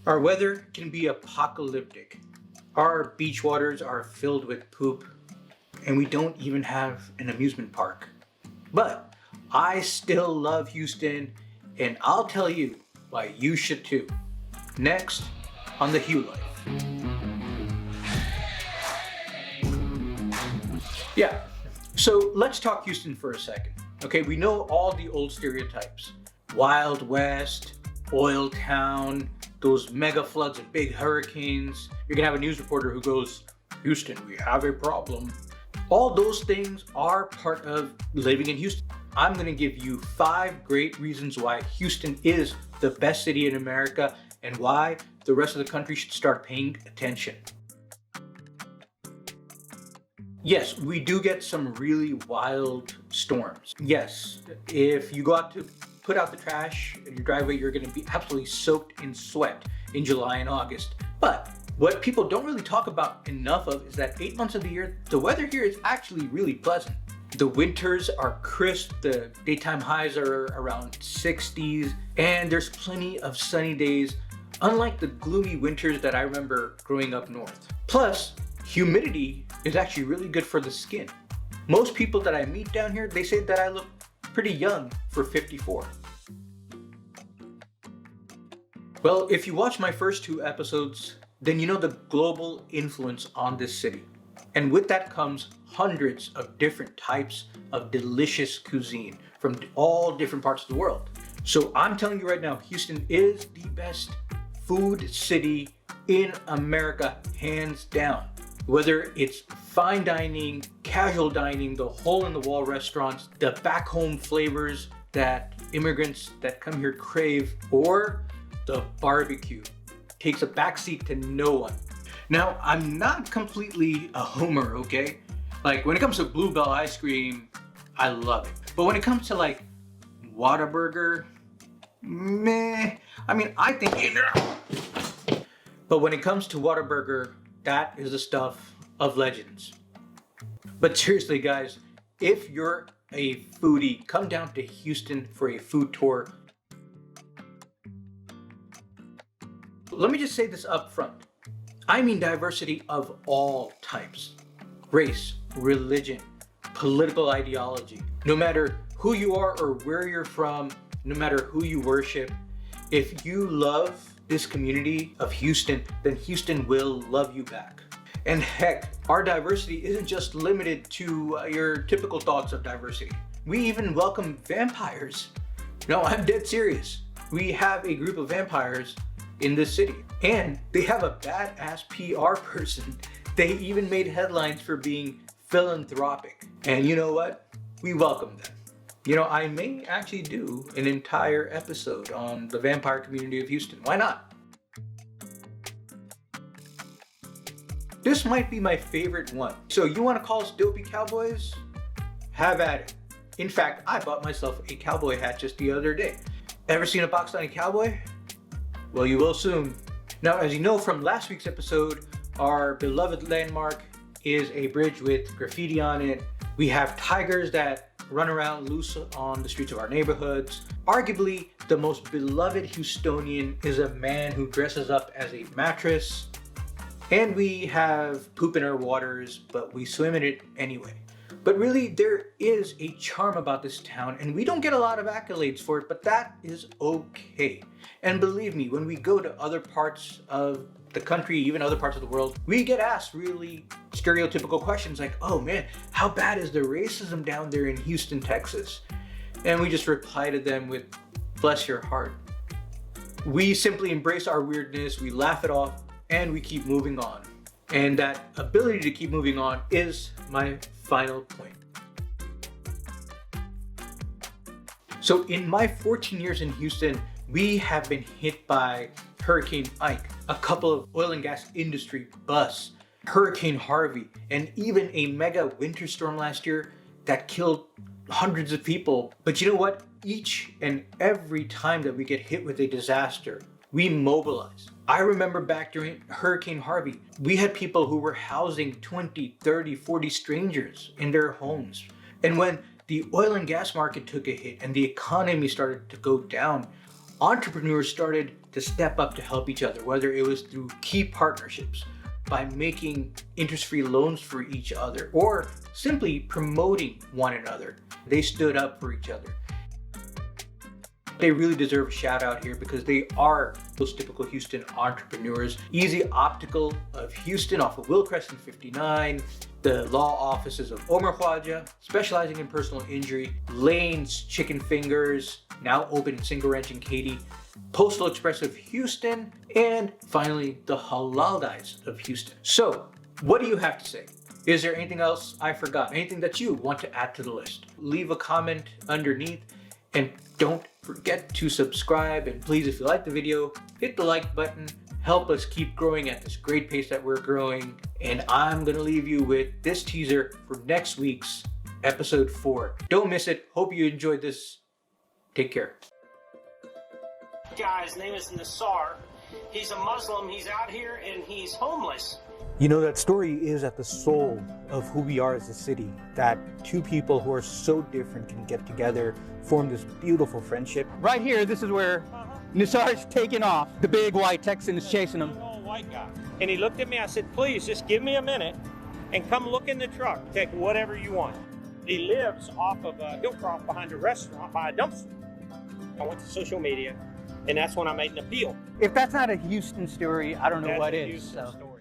Our weather can be apocalyptic. Our beach waters are filled with poop, and we don't even have an amusement park. But I still love Houston, and I'll tell you why you should too. Next on The Hue Life. Yeah, so let's talk Houston for a second. Okay, we know all the old stereotypes. Wild West, oil town, those mega floods and big hurricanes. You're gonna have a news reporter who goes, "Houston, we have a problem." All those things are part of living in Houston. I'm gonna give you 5 great reasons why Houston is the best city in America and why the rest of the country should start paying attention. Yes, we do get some really wild storms. Yes, if you go out to put out the trash in your driveway, you're gonna be absolutely soaked in sweat in July and August. But what people don't really talk about enough of is that 8 months of the year, the weather here is actually really pleasant. The winters are crisp, the daytime highs are around 60s, and there's plenty of sunny days, unlike the gloomy winters that I remember growing up north. Plus, humidity is actually really good for the skin. Most people that I meet down here, they say that I look pretty young for 54. Well, if you watch my first 2 episodes, then you know the global influence on this city. And with that comes hundreds of different types of delicious cuisine from all different parts of the world. So I'm telling you right now, Houston is the best food city in America, hands down. Whether it's fine dining, casual dining, the hole-in-the-wall restaurants, the back-home flavors that immigrants that come here crave, or the barbecue takes a backseat to no one. Now, I'm not completely a homer, okay? Like, when it comes to Bluebell ice cream, I love it. But when it comes to like Whataburger, meh. I mean, I think, but when it comes to Whataburger, that is the stuff of legends. But seriously, guys, if you're a foodie, come down to Houston for a food tour. Let me just say this up front. I mean diversity of all types. Race, religion, political ideology. No matter who you are or where you're from, no matter who you worship, if you love this community of Houston, then Houston will love you back. And heck, our diversity isn't just limited to your typical thoughts of diversity. We even welcome vampires. No, I'm dead serious. We have a group of vampires in this city, and they have a badass PR person. They even made headlines for being philanthropic. And you know what? We welcome them. You know, I may actually do an entire episode on the vampire community of Houston. Why not? This might be my favorite one. So you want to call us dopey cowboys? Have at it. In fact, I bought myself a cowboy hat just the other day. Ever seen a Pakistani cowboy? Well, you will soon. Now, as you know from last week's episode, our beloved landmark is a bridge with graffiti on it. We have tigers that run around loose on the streets of our neighborhoods. Arguably, the most beloved Houstonian is a man who dresses up as a mattress. And we have poop in our waters, but we swim in it anyway. But really, there is a charm about this town, and we don't get a lot of accolades for it, but that is okay. And believe me, when we go to other parts of the country, even other parts of the world, we get asked really stereotypical questions like, "Oh man, how bad is the racism down there in Houston, Texas?" And we just reply to them with, "Bless your heart." We simply embrace our weirdness, we laugh it off, and we keep moving on. And that ability to keep moving on is my final point. So in my 14 years in Houston, we have been hit by Hurricane Ike, a couple of oil and gas industry busts, Hurricane Harvey, and even a mega winter storm last year that killed hundreds of people. But you know what? Each and every time that we get hit with a disaster, we mobilize. I remember back during Hurricane Harvey, we had people who were housing 20, 30, 40 strangers in their homes. And when the oil and gas market took a hit and the economy started to go down, entrepreneurs started to step up to help each other, whether it was through key partnerships, by making interest-free loans for each other, or simply promoting one another. They stood up for each other. They really deserve a shout out here because they are those typical Houston entrepreneurs. Easy Optical of Houston off of Wilcrest and 59. The law offices of Omar Khwaja, specializing in personal injury. Lane's Chicken Fingers, now open in Single Ranch and Katy. Postal Express of Houston. And finally, the Halal Guys of Houston. So, what do you have to say? Is there anything else I forgot? Anything that you want to add to the list? Leave a comment underneath. And don't forget to subscribe, and please, if you like the video, hit the like button. Help us keep growing at this great pace that we're growing. And I'm gonna leave you with this teaser for next week's episode 4. Don't miss it. Hope you enjoyed this. Take care. Guy's name is Nassar. He's a Muslim. He's out here and he's homeless. You know, that story is at the soul of who we are as a city, that two people who are so different can get together, form this beautiful friendship. Right here, this is where Nassar's taking off. The big white Texan is chasing him. Old white guy. And he looked at me. I said, please, just give me a minute and come look in the truck. Take whatever you want. He lives off of Hillcroft behind a restaurant by a dumpster. I went to social media, and that's when I made an appeal. If that's not a Houston story, I don't know That's what a is. Houston So. story.